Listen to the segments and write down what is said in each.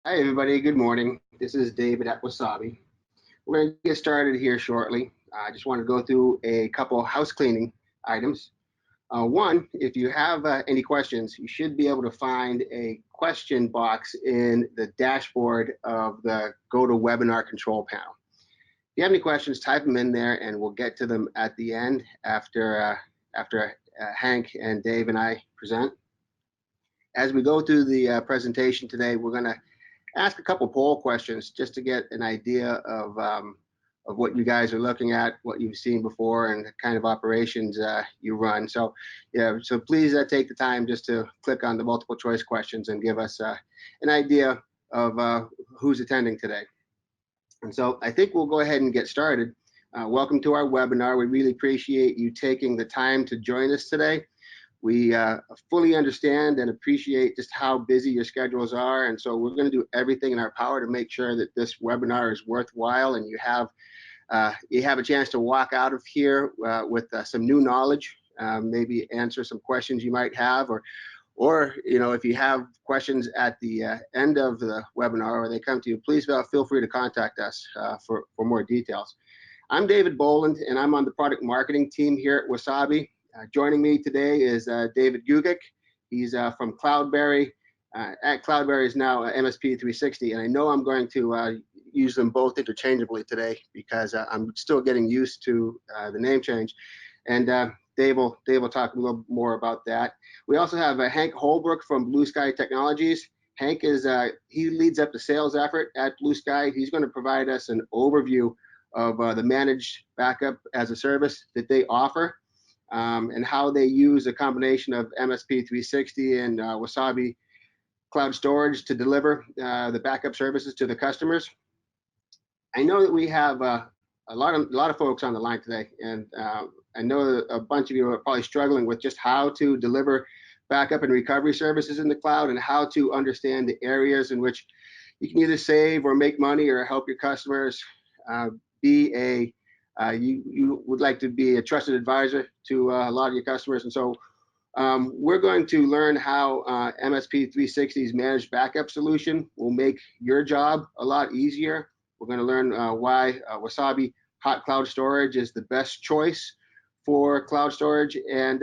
Hi, everybody. Good morning. This is David at Wasabi. We're going to get started here shortly. I just want to go through a couple house cleaning items. One, if you have any questions, you should be able to find a question box in the dashboard of the GoToWebinar control panel. If you have any questions, type them in there, and we'll get to them at the end after Hank and Dave and I present. As we go through the presentation today, we're going to ask a couple poll questions just to get an idea of what you guys are looking at, what you've seen before, and the kind of operations you run. So, yeah, so please take the time just to click on the multiple choice questions and give us an idea of who's attending today. And so I think we'll go ahead and get started. Welcome to our webinar. We really appreciate you taking the time to join us today. We fully understand and appreciate just how busy your schedules are, and so we're going to do everything in our power to make sure that this webinar is worthwhile and you have a chance to walk out of here with some new knowledge, maybe answer some questions you might have, or you know, if you have questions at the end of the webinar or they come to you, please feel free to contact us for more details. I'm David Boland, and I'm on the product marketing team here at Wasabi. Joining me today is David Gugic. He's from CloudBerry. At CloudBerry is now MSP 360, and I know I'm going to use them both interchangeably today because I'm still getting used to the name change. And Dave will talk a little more about that. We also have Hank Holbrook from Blue Sky Technologies. Hank he leads up the sales effort at Blue Sky. He's going to provide us an overview of the managed backup as a service that they offer. And how they use a combination of MSP 360 and Wasabi Cloud Storage to deliver the backup services to the customers. I know that we have a lot of folks on the line today, and I know that a bunch of you are probably struggling with just how to deliver backup and recovery services in the cloud and how to understand the areas in which you can either save or make money or help your customers you would like to be a trusted advisor to a lot of your customers. And so we're going to learn how MSP 360's managed backup solution will make your job a lot easier. We're going to learn why Wasabi Hot Cloud Storage is the best choice for cloud storage. And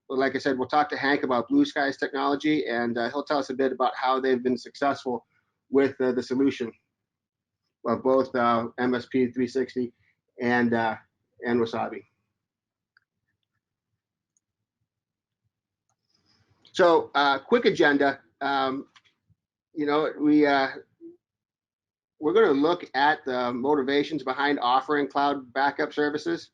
like I said, we'll talk to Hank about Blue Sky's technology, and he'll tell us a bit about how they've been successful with the solution of both MSP 360 and Wasabi. So quick agenda. You know, we're going to look at the motivations behind offering cloud backup services.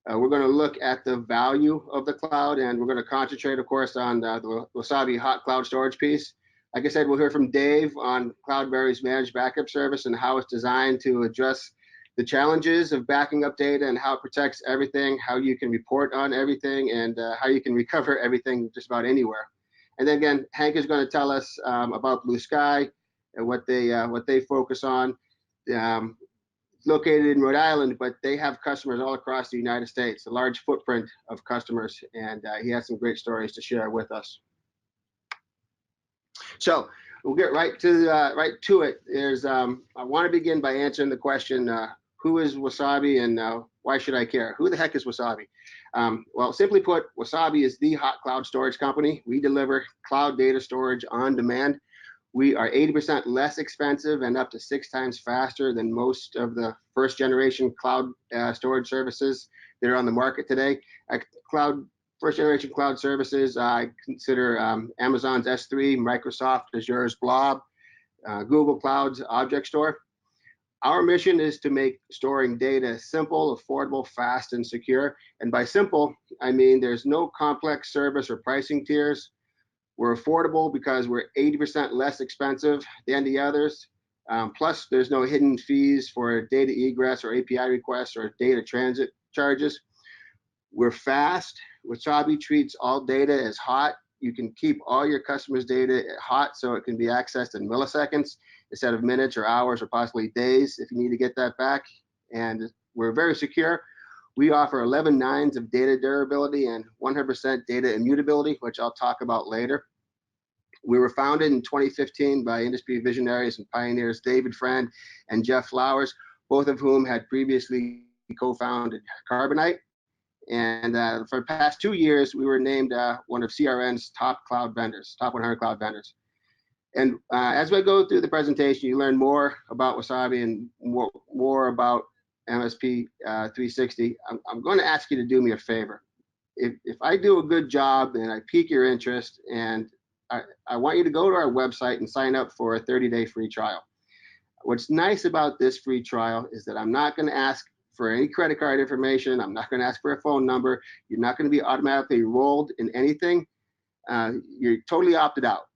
We're going to look at the value of the cloud, and we're going to concentrate, of course, on the Wasabi Hot Cloud Storage piece. Like I said, we'll hear from Dave on CloudBerry's managed backup service and how it's designed to address the challenges of backing up data and how it protects everything, how you can report on everything, and how you can recover everything just about anywhere. And then again, Hank is going to tell us about Blue Sky and what they focus on. Located in Rhode Island, but they have customers all across the United States, a large footprint of customers, and he has some great stories to share with us. So we'll get right to it. I want to begin by answering the question, who is Wasabi and why should I care? Who the heck is Wasabi? Well, simply put, Wasabi is the hot cloud storage company. We deliver cloud data storage on demand. We are 80% less expensive and up to 6 times faster than most of the first generation cloud storage services that are on the market today. First generation cloud services, I consider Amazon's S3, Microsoft Azure's Blob, Google Cloud's Object Store. Our mission is to make storing data simple, affordable, fast, and secure. And by simple, I mean there's no complex service or pricing tiers. We're affordable because we're 80% less expensive than the others. Plus, there's no hidden fees for data egress or API requests or data transit charges. We're fast. Wasabi treats all data as hot. You can keep all your customers' data hot so it can be accessed in milliseconds instead of minutes or hours or possibly days if you need to get that back. And we're very secure. We offer 11 nines of data durability and 100% data immutability, which I'll talk about later. We were founded in 2015 by industry visionaries and pioneers David Friend and Jeff Flowers, both of whom had previously co-founded Carbonite. And for the past 2 years, we were named one of CRN's top cloud vendors, top 100 cloud vendors. And as we go through the presentation, you learn more about Wasabi and more about MSP 360. I'm going to ask you to do me a favor. If I do a good job and I pique your interest, and I want you to go to our website and sign up for a 30-day free trial. What's nice about this free trial is that I'm not going to ask for any credit card information. I'm not going to ask for a phone number. You're not going to be automatically enrolled in anything. You're totally opted out.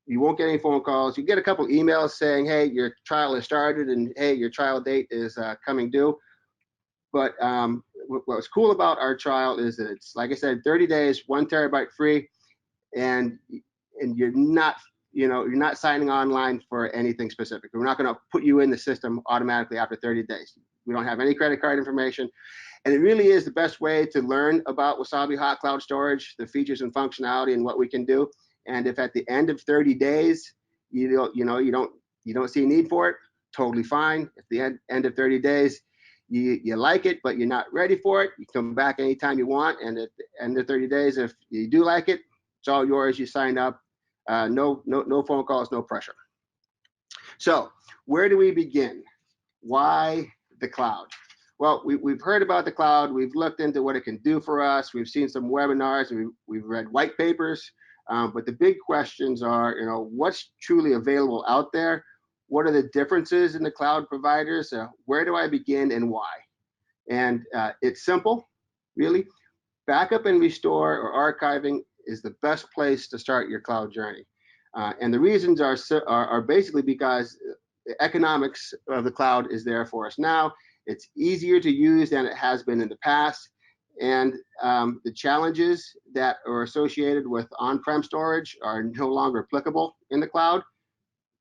You won't get any phone calls. You get a couple emails saying, hey, your trial has started, and hey, your trial date is coming due. But what's cool about our trial is that it's, like I said, 30 days, 1 terabyte free, and you're not, you're not signing online for anything specific. We're not going to put you in the system automatically after 30 days. We don't have any credit card information. And it really is the best way to learn about Wasabi Hot Cloud Storage, the features and functionality and what we can do. And if at the end of 30 days, you don't see a need for it, totally fine. At the end of 30 days, you like it, but you're not ready for it, you come back anytime you want. And at the end of 30 days, if you do like it, it's all yours. You signed up. No phone calls, no pressure. So where do we begin? Why the cloud? Well, we've heard about the cloud. We've looked into what it can do for us. We've seen some webinars. We've read white papers. But the big questions are, what's truly available out there? What are the differences in the cloud providers? Where do I begin and why? And it's simple, really. Backup and restore or archiving is the best place to start your cloud journey. And the reasons are basically because the economics of the cloud is there for us now. It's easier to use than it has been in the past. And the challenges that are associated with on-prem storage are no longer applicable in the cloud.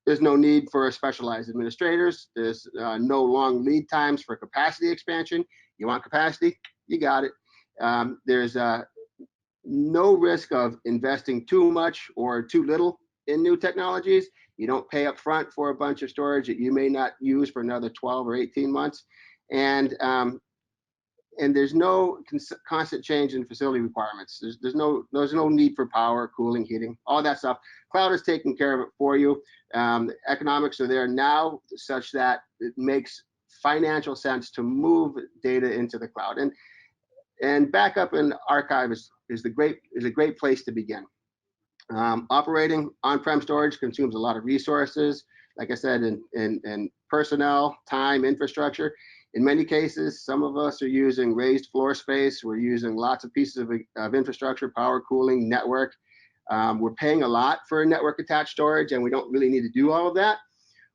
There's no need for specialized administrators. There's no long lead times for capacity expansion. You want capacity? You got it. There's no risk of investing too much or too little in new technologies. You don't pay up front for a bunch of storage that you may not use for another 12 or 18 months. And there's no constant change in facility requirements. There's no need for power, cooling, heating, all that stuff. Cloud is taking care of it for you. The economics are there now such that it makes financial sense to move data into the cloud. And backup and archive is a great place to begin. Operating on-prem storage consumes a lot of resources, like I said, in personnel, time, infrastructure. In many cases, some of us are using raised floor space. We're using lots of pieces of infrastructure, power, cooling, network. We're paying a lot for network attached storage, and we don't really need to do all of that.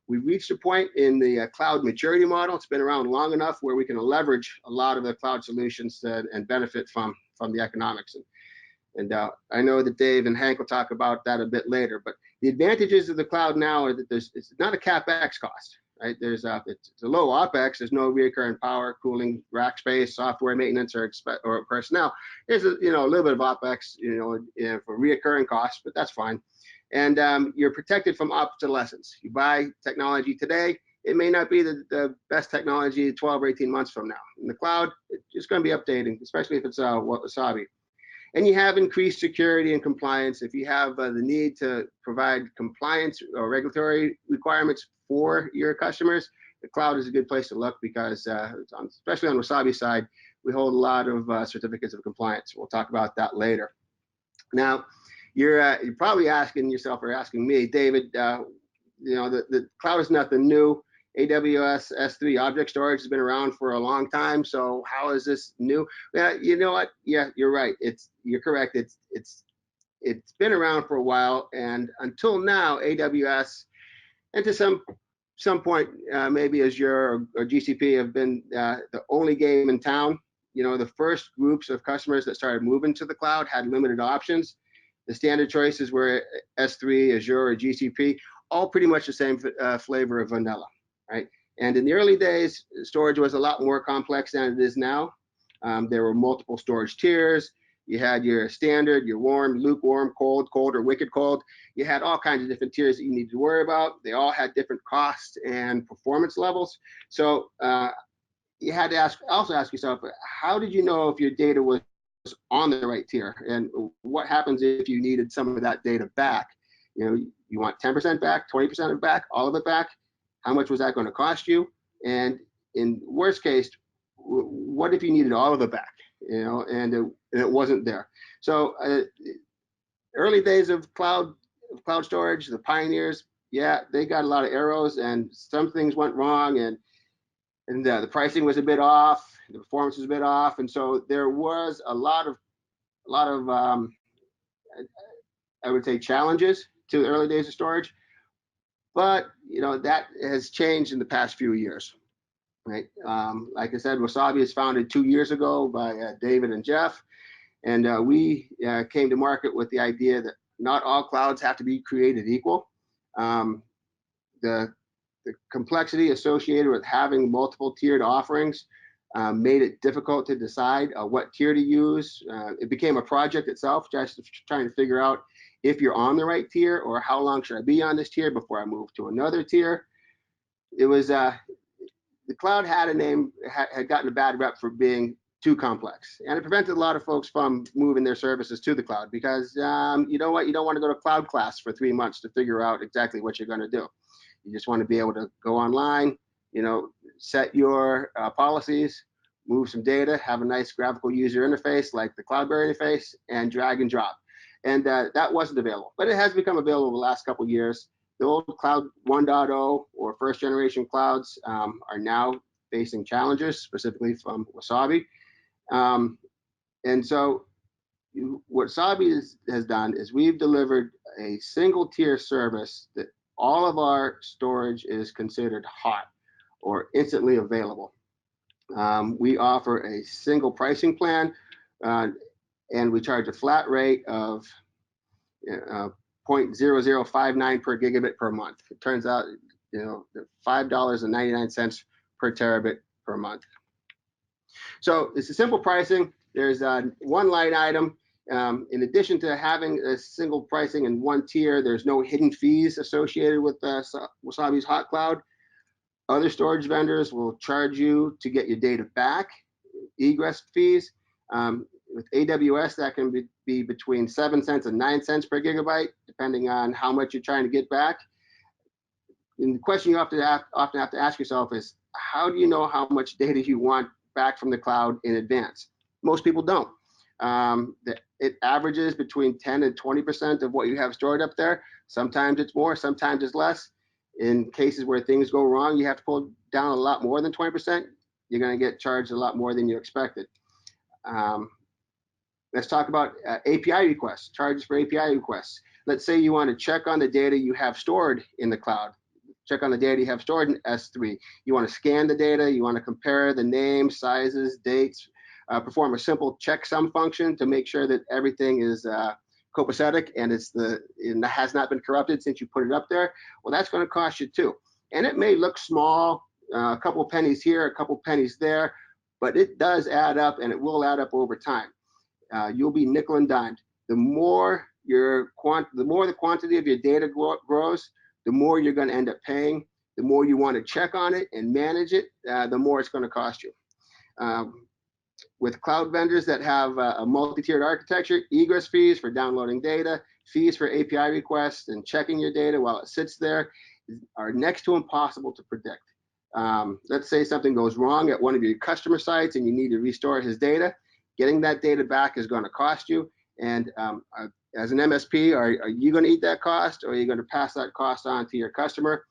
We've reached a point in the cloud maturity model. It's been around long enough where we can leverage a lot of the cloud solutions and benefit from the economics. And I know that Dave and Hank will talk about that a bit later, but the advantages of the cloud now are that it's not a CapEx cost, right? It's a low OpEx. There's no recurring power, cooling, rack space, software maintenance, or personnel. There's a little bit of OpEx, for recurring costs, but that's fine. And you're protected from obsolescence. You buy technology today, it may not be the best technology 12 or 18 months from now. In the cloud, it's going to be updating, especially if it's Wasabi. And you have increased security and compliance. If you have the need to provide compliance or regulatory requirements for your customers, the cloud is a good place to look because, especially on Wasabi side, we hold a lot of certificates of compliance. We'll talk about that later. Now, you're probably asking yourself or asking me, David, the cloud is nothing new. AWS S3 object storage has been around for a long time. So how is this new? You know what? Yeah, you're right. You're correct. It's been around for a while, and until now, AWS and to some point maybe Azure or GCP have been the only game in town. The first groups of customers that started moving to the cloud had limited options. The standard choices were S3, Azure, or GCP, all pretty much the same flavor of vanilla. Right? And in the early days, storage was a lot more complex than it is now. There were multiple storage tiers. You had your standard, your warm, lukewarm, cold, cold, or wicked cold. You had all kinds of different tiers that you needed to worry about. They all had different costs and performance levels. So you had to also ask yourself, how did you know if your data was on the right tier? And what happens if you needed some of that data back? You know, you want 10% back, 20% back, all of it back? How much was that going to cost you? And in worst case, what if you needed all of it back? You know, and it wasn't there. So early days of cloud storage, the pioneers, yeah, they got a lot of arrows, and some things went wrong, and the pricing was a bit off, the performance was a bit off, and so there was a lot of I would say challenges to the early days of storage. But you know, that has changed in the past few years, right? Like I said, Wasabi was founded 2 years ago by David and Jeff, and we came to market with the idea that not all clouds have to be created equal. Um, the complexity associated with having multiple tiered offerings made it difficult to decide what tier to use. It became a project itself, just trying to figure out if you're on the right tier, or how long should I be on this tier before I move to another tier. It was the cloud had a name, had gotten a bad rep for being too complex, and it prevented a lot of folks from moving their services to the cloud, because you know what, you don't want to go to cloud class for 3 months to figure out exactly what you're going to do. You just want to be able to go online, you know, set your policies, move some data, have a nice graphical user interface like the CloudBerry interface, and drag and drop. And that wasn't available, but it has become available the last couple of years. The old Cloud 1.0 or first generation clouds are now facing challenges, specifically from Wasabi. And so what Wasabi has done is we've delivered a single tier service that all of our storage is considered hot or instantly available. We offer a single pricing plan, and we charge a flat rate of 0.0059 per gigabit per month. It turns out, you know, $5.99 per terabit per month. So it's a simple pricing. There's one line item. In addition to having a single pricing in one tier, there's no hidden fees associated with Wasabi's Hot Cloud. Other storage vendors will charge you to get your data back, egress fees. With AWS, that can be between 7 cents and 9 cents per gigabyte, depending on how much you're trying to get back. And the question you often have to ask yourself is, how do you know how much data you want back from the cloud in advance? Most people don't. It averages between 10 and 20% of what you have stored up there. Sometimes it's more, sometimes it's less. In cases where things go wrong, you have to pull down a lot more than 20%. You're going to get charged a lot more than you expected. Let's talk about API requests, charges for API requests. Let's say you want to check on the data you have stored in the cloud. Check on the data you have stored in S3. You want to scan the data. You want to compare the names, sizes, dates, perform a simple checksum function to make sure that everything is copacetic and it has not been corrupted since you put it up there. Well, that's going to cost you too. And it may look small, a couple pennies here, a couple pennies there, but it does add up, and it will add up over time. You'll be nickel and dimed. The more the quantity of your data grows, the more you're going to end up paying. The more you want to check on it and manage it, the more it's going to cost you. With cloud vendors that have a multi-tiered architecture, egress fees for downloading data, fees for API requests and checking your data while it sits there are next to impossible to predict. Let's say something goes wrong at one of your customer sites and you need to restore his data. Getting that data back is going to cost you. And as an MSP, are you going to eat that cost, or are you going to pass that cost on to your customer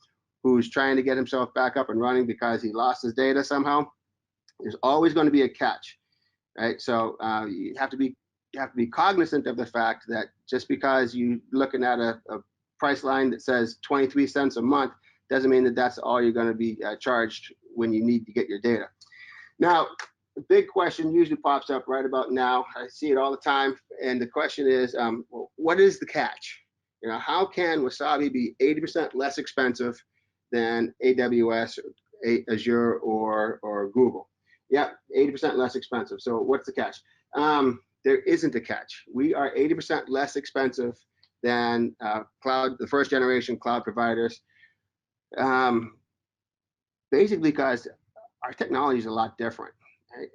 who's trying to get himself back up and running because he lost his data somehow? There's always going to be a catch, right? So you have to be cognizant of the fact that just because you're looking at a price line that says 23 cents a month doesn't mean that that's all you're going to be charged when you need to get your data. Now, the big question usually pops up right about now. I see it all the time, and the question is, well, what is the catch? You know, how can Wasabi be 80% less expensive than AWS, Azure, or Google? Yeah, 80% less expensive. So what's the catch? there isn't a catch. We are 80% less expensive than the first generation cloud providers, basically because our technology is a lot different.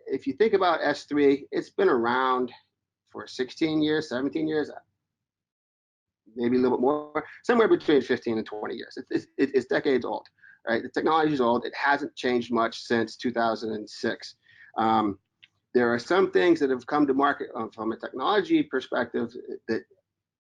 If you think about S3, it's been around for 16 years, 17 years, maybe a little bit more, somewhere between 15 and 20 years. It's decades old, right? The technology is old. It hasn't changed much since 2006. There are some things that have come to market from a technology perspective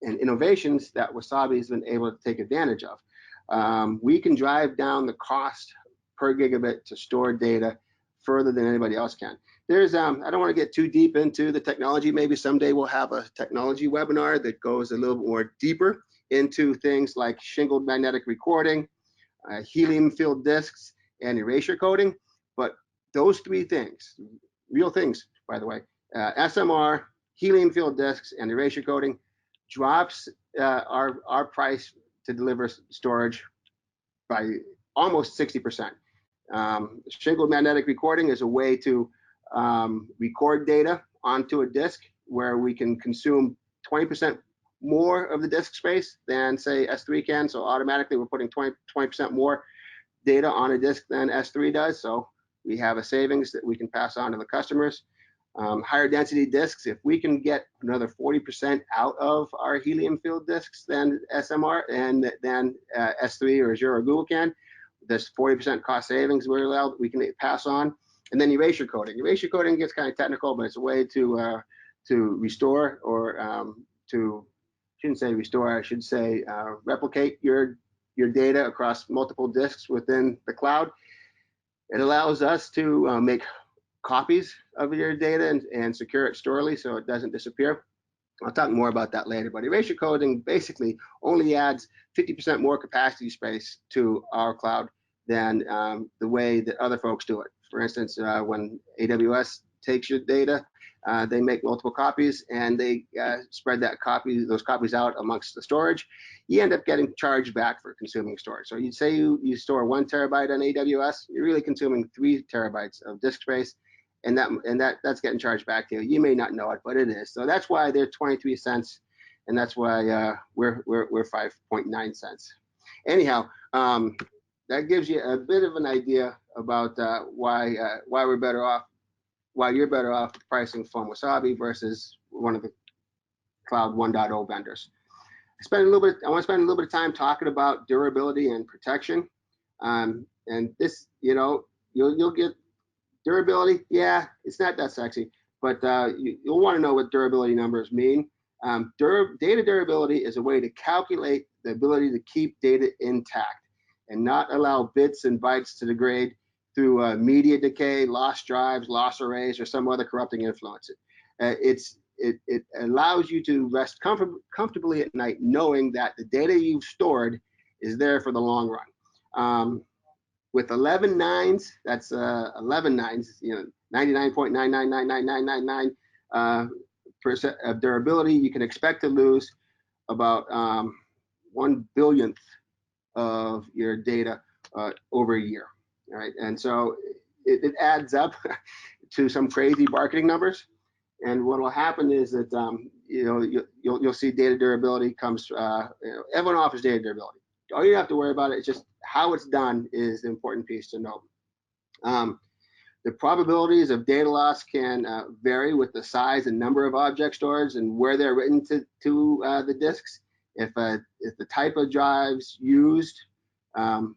and innovations that Wasabi has been able to take advantage of. We can drive down the cost per gigabit to store data further than anybody else can. There's, I don't want to get too deep into the technology. Maybe someday we'll have a technology webinar that goes a little more deeper into things like shingled magnetic recording, helium-filled disks, and erasure coding. But those three things, real things, by the way, SMR, helium-filled disks, and erasure coding, drops our price to deliver storage by almost 60%. Shingled magnetic recording is a way to record data onto a disk where we can consume 20% more of the disk space than, say, S3 can. So automatically we're putting 20% more data on a disk than S3 does. So we have a savings that we can pass on to the customers. Higher density disks, if we can get another 40% out of our helium-filled disks than SMR and than S3 or Azure or Google can, there's 40% cost savings we can pass on. And then erasure coding. Erasure coding gets kind of technical, but it's a way to restore or shouldn't say restore, I should say replicate your data across multiple disks within the cloud. It allows us to make copies of your data and secure it securely so it doesn't disappear. I'll talk more about that later, but erasure coding basically only adds 50% more capacity space to our cloud than the way that other folks do it. For instance, when AWS takes your data, they make multiple copies and they spread those copies out amongst the storage. You end up getting charged back for consuming storage. So you'd say you store 1 terabyte on AWS, you're really consuming 3 terabytes of disk space, and that's getting charged back to you. You may not know it, but it is. So that's why they're 23 cents, and that's why we're 5.9 cents. Anyhow, that gives you a bit of an idea about why we're better off, why you're better off with pricing from Wasabi versus one of the Cloud 1.0 vendors. I want to spend a little bit of time talking about durability and protection. And this, you'll get durability. Yeah, it's not that sexy, but you'll want to know what durability numbers mean. Data durability is a way to calculate the ability to keep data intact and not allow bits and bytes to degrade through media decay, lost drives, lost arrays, or some other corrupting influence. It allows you to rest comfortably at night knowing that the data you've stored is there for the long run. With 11 nines, that's 11 nines, 99.9999999% of durability, you can expect to lose about 1/100000th of your data over a year. All right, and so it adds up to some crazy marketing numbers. And what will happen is that you'll see data durability comes. Everyone offers data durability. All you have to worry about it is just how it's done is the important piece to know. The probabilities of data loss can vary with the size and number of object stores and where they're written to the disks. If the type of drives used are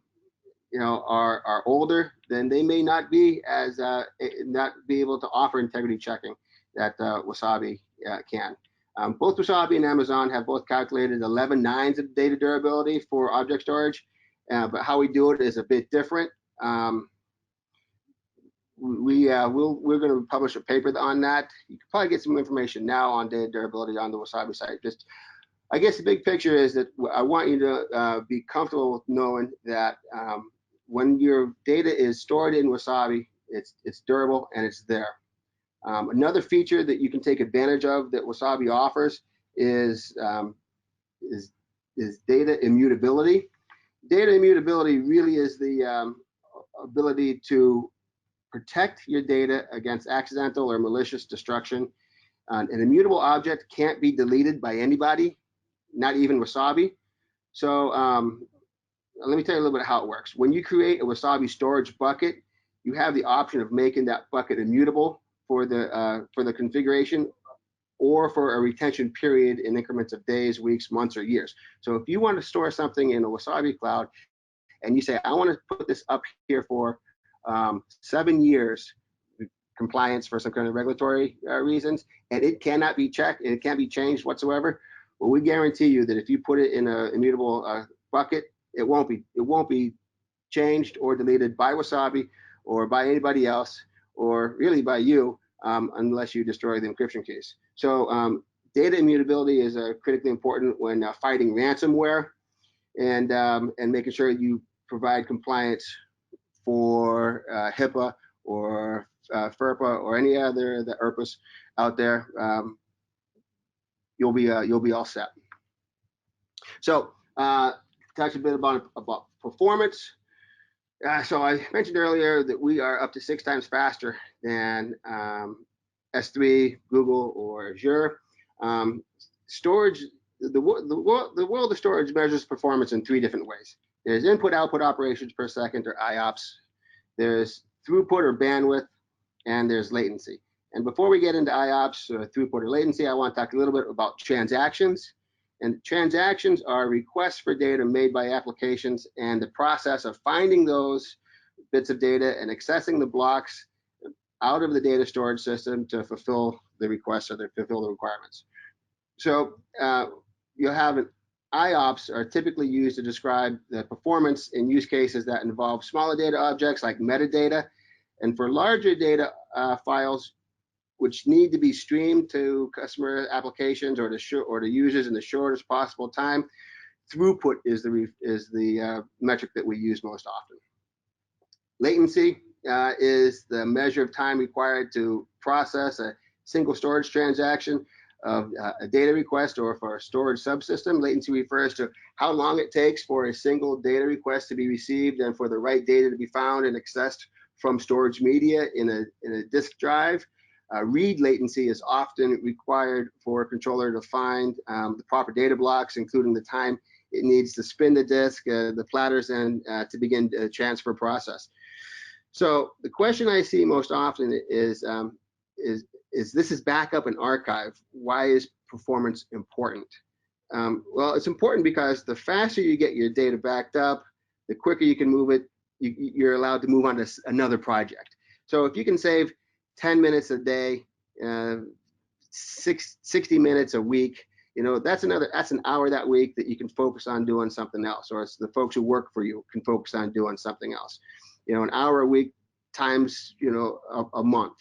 older, then they may not be not be able to offer integrity checking that Wasabi can. Both Wasabi and Amazon have both calculated 11 nines of data durability for object storage, but how we do it is a bit different. We're going to publish a paper on that. You can probably get some information now on data durability on the Wasabi site. Just, I guess the big picture is that I want you to be comfortable with knowing that when your data is stored in Wasabi, it's durable and it's there. Another feature that you can take advantage of that Wasabi offers is data immutability. Data immutability really is the ability to protect your data against accidental or malicious destruction. An immutable object can't be deleted by anybody, not even Wasabi. So let me tell you a little bit how it works. When you create a Wasabi storage bucket, you have the option of making that bucket immutable for the configuration, or for a retention period in increments of days, weeks, months, or years. So if you want to store something in a Wasabi cloud and you say, I want to put this up here for 7 years, compliance for some kind of regulatory reasons, and it cannot be checked and it can't be changed whatsoever, well, we guarantee you that if you put it in an immutable bucket, it won't be changed or deleted by Wasabi or by anybody else, or really by you, unless you destroy the encryption keys. So data immutability is critically important when fighting ransomware, and making sure you provide compliance for HIPAA or FERPA or any other the ERPAs out there. You'll be all set. So touch a bit about performance. So I mentioned earlier that we are up to 6 times faster than S3, Google, or Azure. Storage, the world of storage measures performance in 3 different ways. There's input-output operations per second, or IOPS. There's throughput or bandwidth, and there's latency. And before we get into IOPS, or throughput or latency, I want to talk a little bit about transactions. And transactions are requests for data made by applications, and the process of finding those bits of data and accessing the blocks out of the data storage system to fulfill the requests or to fulfill the requirements. So you'll have an IOPS are typically used to describe the performance in use cases that involve smaller data objects like metadata, and for larger data files, which need to be streamed to customer applications or to users in the shortest possible time, throughput is the metric that we use most often. Latency is the measure of time required to process a single storage transaction of a data request or for a storage subsystem. Latency refers to how long it takes for a single data request to be received and for the right data to be found and accessed from storage media in a disk drive. Read latency is often required for a controller to find the proper data blocks, including the time it needs to spin the disk, the platters, and to begin the transfer process. So the question I see most often is this is backup and archive. Why is performance important? Well, it's important because the faster you get your data backed up, the quicker you can move it. You're allowed to move on to another project. So if you can save 10 minutes a day, 60 minutes a week, that's an hour that week that you can focus on doing something else, or it's the folks who work for you can focus on doing something else. An hour a week times, a month,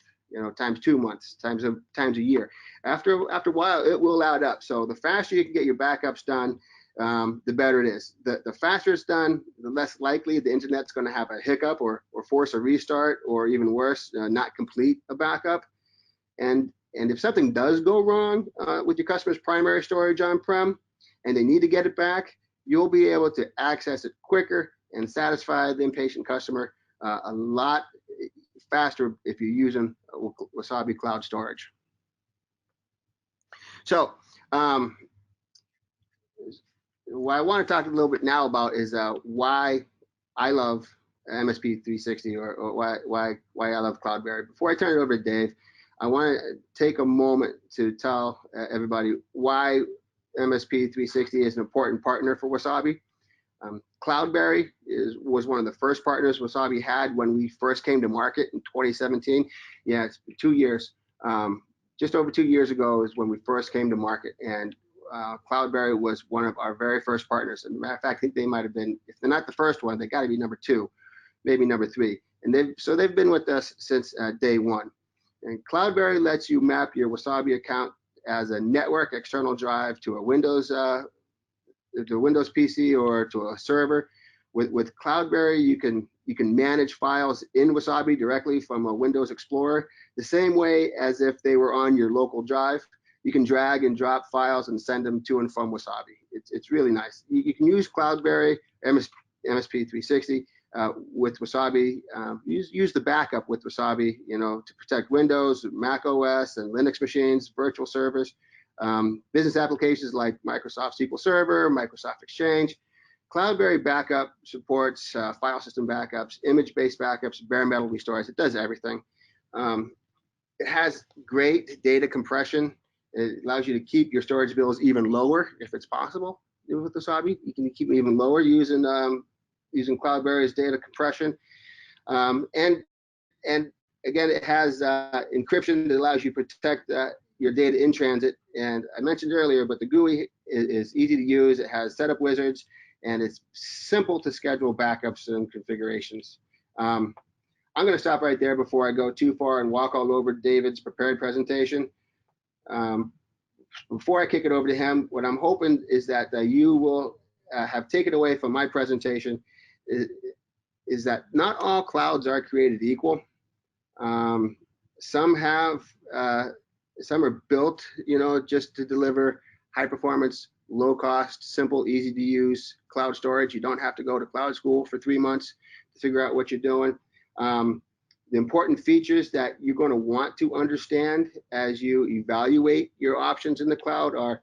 times 2 months, times a year. After a while, it will add up. So the faster you can get your backups done, the better it is. The faster it's done, the less likely the internet's going to have a hiccup or force a restart, or even worse, not complete a backup. And if something does go wrong with your customer's primary storage on-prem and they need to get it back, you'll be able to access it quicker and satisfy the impatient customer a lot faster if you're using Wasabi Cloud Storage. So what I want to talk a little bit now about is why I love MSP 360, or why I love CloudBerry. Before I turn it over to Dave, I want to take a moment to tell everybody why MSP 360 is an important partner for Wasabi. CloudBerry was one of the first partners Wasabi had when we first came to market in 2017. Yeah, it's 2 years. Just over 2 years ago is when we first came to market, and CloudBerry was one of our very first partners. As a matter of fact, I think they might have been, if they're not the first one, they got to be number 2, maybe number 3. And they've been with us since day one. And CloudBerry lets you map your Wasabi account as a network external drive to a Windows PC or to a server. With CloudBerry, you can manage files in Wasabi directly from a Windows Explorer, the same way as if they were on your local drive. You can drag and drop files and send them to and from Wasabi. It's really nice. You can use CloudBerry, MSP 360 with Wasabi. Use the backup with Wasabi, to protect Windows, Mac OS, and Linux machines, virtual servers, business applications like Microsoft SQL Server, Microsoft Exchange. CloudBerry backup supports file system backups, image-based backups, bare metal restores. It does everything. It has great data compression. It allows you to keep your storage bills even lower if it's possible with Wasabi. You can keep them even lower using CloudBerry's data compression. And again, it has encryption that allows you to protect your data in transit. And I mentioned earlier, but the GUI is easy to use. It has setup wizards, and it's simple to schedule backups and configurations. I'm going to stop right there before I go too far and walk all over David's prepared presentation. Before I kick it over to him, what I'm hoping is that you will have taken away from my presentation is that not all clouds are created equal. Some are built, just to deliver high performance, low cost, simple, easy to use cloud storage. You don't have to go to cloud school for 3 months to figure out what you're doing. The important features that you're going to want to understand as you evaluate your options in the cloud are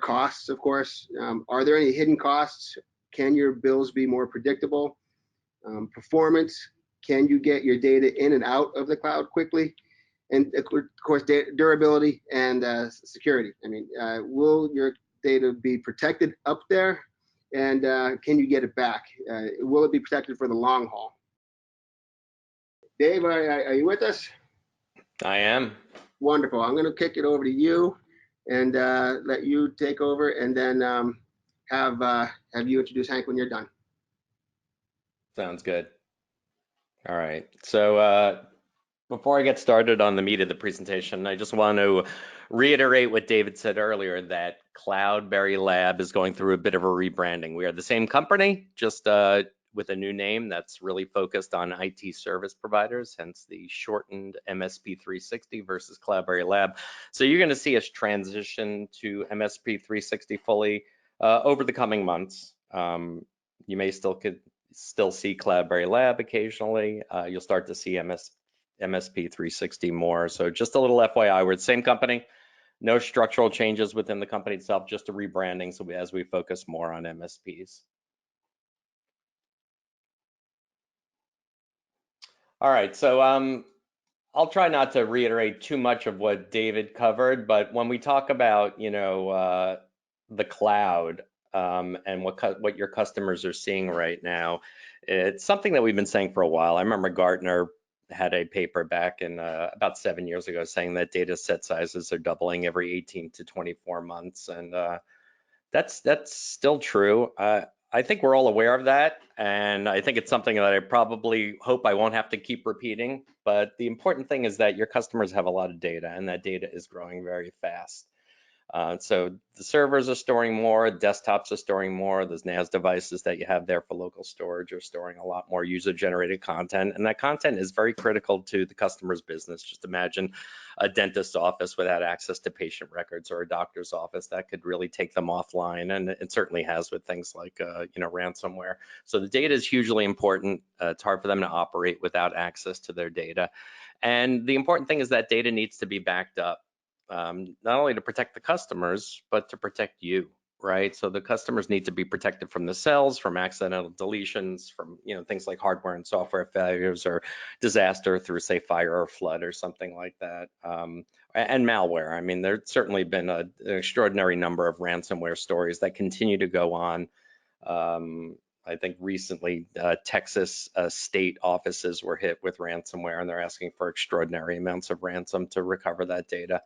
costs, of course. Are there any hidden costs? Can your bills be more predictable? Performance, can you get your data in and out of the cloud quickly? And of course, durability and security. I mean, will your data be protected up there? And can you get it back? Will it be protected for the long haul? Dave, are you with us? I am. Wonderful. I'm going to kick it over to you and let you take over, and then have you introduce Hank when you're done. Sounds good. All right. So before I get started on the meat of the presentation, I just want to reiterate what David said earlier, that CloudBerry Lab is going through a bit of a rebranding. We are the same company, just with a new name that's really focused on IT service providers, hence the shortened MSP 360 versus CloudBerry Lab. So you're going to see us transition to MSP 360 fully over the coming months. You may still see CloudBerry Lab occasionally. You'll start to see MSP 360 more. So just a little FYI, we're the same company. No structural changes within the company itself, just a rebranding. So as we focus more on MSPs. All right, so I'll try not to reiterate too much of what David covered, but when we talk about, the cloud and what your customers are seeing right now, it's something that we've been saying for a while. I remember Gartner had a paper back in about 7 years ago saying that data set sizes are doubling every 18 to 24 months, and that's still true. I think we're all aware of that, and I think it's something that I probably hope I won't have to keep repeating. But the important thing is that your customers have a lot of data, and that data is growing very fast. So the servers are storing more, desktops are storing more, those NAS devices that you have there for local storage are storing a lot more user-generated content, and that content is very critical to the customer's business. Just imagine a dentist's office without access to patient records, or a doctor's office. That could really take them offline, and it certainly has with things like ransomware. So the data is hugely important. It's hard for them to operate without access to their data. And the important thing is that data needs to be backed up. Not only to protect the customers, but to protect you, right? So the customers need to be protected from the cells, from accidental deletions, from things like hardware and software failures, or disaster through, say, fire or flood or something like that, and malware. I mean, there's certainly been an extraordinary number of ransomware stories that continue to go on. I think recently Texas state offices were hit with ransomware, and they're asking for extraordinary amounts of ransom to recover that data.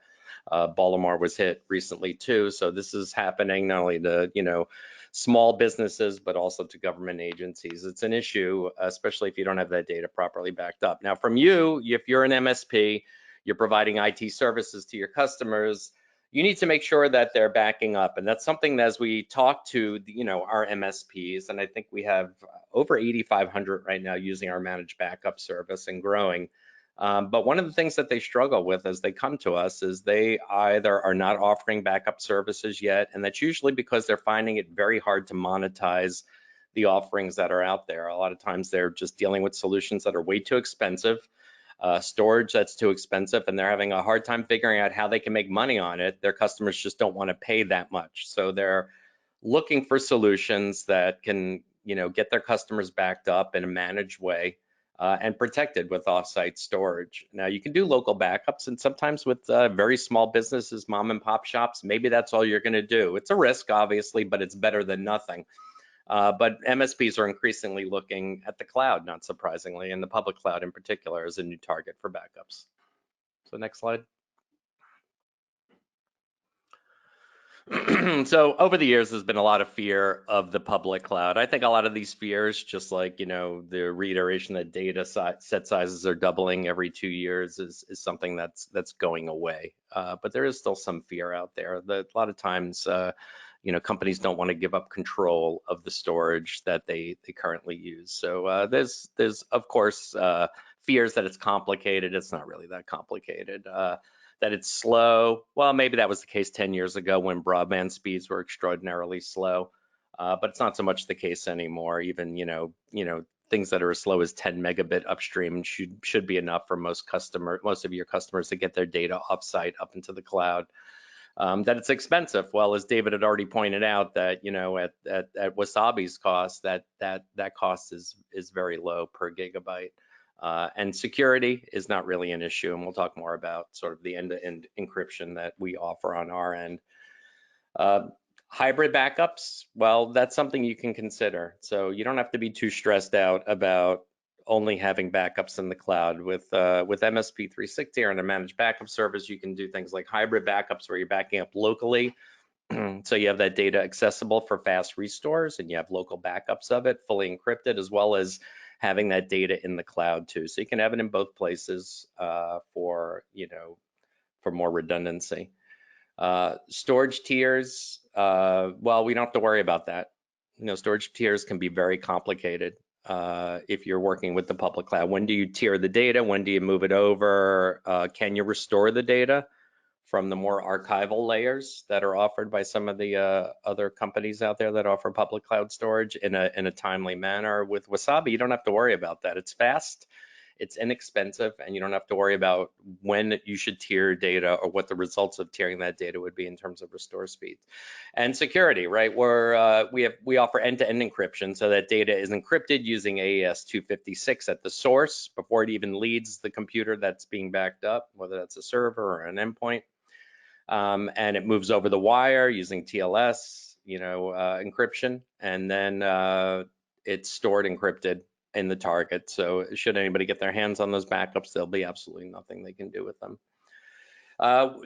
Baltimore was hit recently too. So this is happening not only to, small businesses, but also to government agencies. It's an issue, especially if you don't have that data properly backed up. Now, from you, if you're an MSP, you're providing IT services to your customers, you need to make sure that they're backing up. And that's something that, as we talk to, our MSPs, and I think we have over 8,500 right now using our managed backup service and growing. But one of the things that they struggle with as they come to us is they either are not offering backup services yet, and that's usually because they're finding it very hard to monetize the offerings that are out there. A lot of times they're just dealing with solutions that are way too expensive, storage that's too expensive, and they're having a hard time figuring out how they can make money on it. Their customers just don't want to pay that much. So they're looking for solutions that can, get their customers backed up in a managed way, and protected with offsite storage. Now you can do local backups, and sometimes with very small businesses, mom and pop shops, maybe that's all you're going to do. It's a risk, obviously, but it's better than nothing. But MSPs are increasingly looking at the cloud, not surprisingly, and the public cloud in particular as a new target for backups. So next slide. So over the years, there's been a lot of fear of the public cloud. I think a lot of these fears, just like, the reiteration that data set sizes are doubling every 2 years is something that's going away. But there is still some fear out there that a lot of times, companies don't want to give up control of the storage that they currently use. So there's of course fears that it's complicated. It's not really that complicated. That it's slow. Well, maybe that was the case 10 years ago when broadband speeds were extraordinarily slow, but it's not so much the case anymore. Even things that are as slow as 10 megabit upstream should be enough for most of your customers to get their data offsite up into the cloud. That it's expensive. Well, as David had already pointed out, that at Wasabi's cost, that cost is very low per gigabyte. And security is not really an issue, and we'll talk more about sort of the end-to-end encryption that we offer on our end. Hybrid backups, well, that's something you can consider. So you don't have to be too stressed out about only having backups in the cloud. With MSP 360 or in a managed backup service, you can do things like hybrid backups where you're backing up locally. So you have that data accessible for fast restores, and you have local backups of it, fully encrypted, as well as having that data in the cloud too. So you can have it in both places for more redundancy. Storage tiers, well, we don't have to worry about that. Storage tiers can be very complicated if you're working with the public cloud. When do you tier the data? When do you move it over? Can you restore the data from the more archival layers that are offered by some of the other companies out there that offer public cloud storage in a timely manner? With Wasabi, you don't have to worry about that. It's fast, it's inexpensive, and you don't have to worry about when you should tier data or what the results of tiering that data would be in terms of restore speeds. And security, right? We offer end-to-end encryption, so that data is encrypted using AES 256 at the source before it even leaves the computer that's being backed up, whether that's a server or an endpoint. And it moves over the wire using TLS, encryption, and then it's stored encrypted in the target. So should anybody get their hands on those backups, there'll be absolutely nothing they can do with them.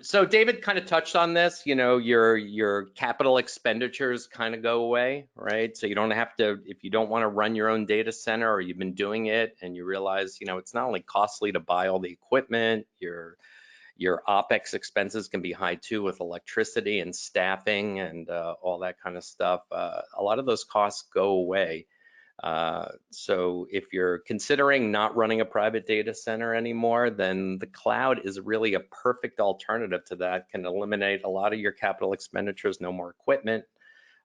So David kind of touched on this, your capital expenditures kind of go away, right? So you don't have to, if you don't want to run your own data center, or you've been doing it and you realize, it's not only costly to buy all the equipment, your OpEx expenses can be high too, with electricity and staffing and all that kind of stuff. A lot of those costs go away. So if you're considering not running a private data center anymore, then the cloud is really a perfect alternative to that. Can eliminate a lot of your capital expenditures, no more equipment,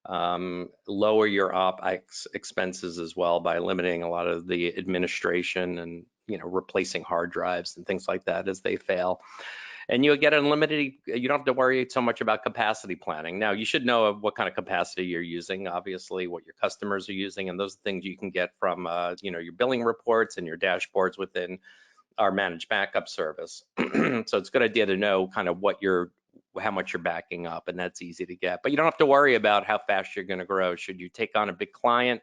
lower your OpEx expenses as well by eliminating a lot of the administration and replacing hard drives and things like that as they fail. And you'll get unlimited, you don't have to worry so much about capacity planning. Now, you should know what kind of capacity you're using, obviously, what your customers are using, and those are things you can get from your billing reports and your dashboards within our managed backup service. So it's a good idea to know kind of how much you're backing up, and that's easy to get. But you don't have to worry about how fast you're going to grow. Should you take on a big client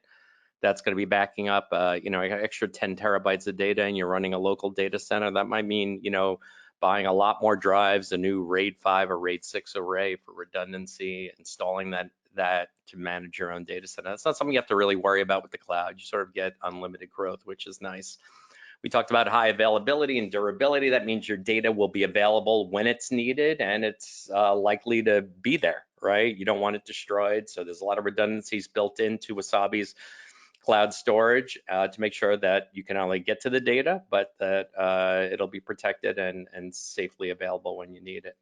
that's going to be backing up, extra 10 terabytes of data, and you're running a local data center, that might mean, buying a lot more drives, a new RAID 5 or RAID 6 array for redundancy, installing that to manage your own data center. That's not something you have to really worry about with the cloud. You sort of get unlimited growth, which is nice. We talked about high availability and durability. That means your data will be available when it's needed, and it's likely to be there, right? You don't want it destroyed. So there's a lot of redundancies built into Wasabi's cloud storage to make sure that you can not only get to the data, but that it'll be protected and safely available when you need it.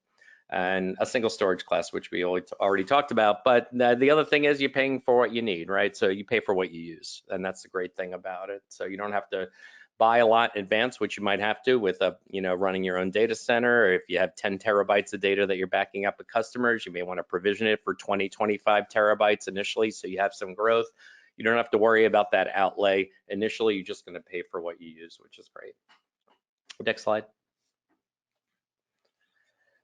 and a single storage class, which we already talked about. But the other thing is you're paying for what you need, right? So you pay for what you use, and that's the great thing about it. So you don't have to buy a lot in advance, which you might have to with running your own data center. Or if you have 10 terabytes of data that you're backing up with customers, you may want to provision it for 20, 25 terabytes initially, so you have some growth. You don't have to worry about that outlay initially. You're just going to pay for what you use, which is great. Next slide.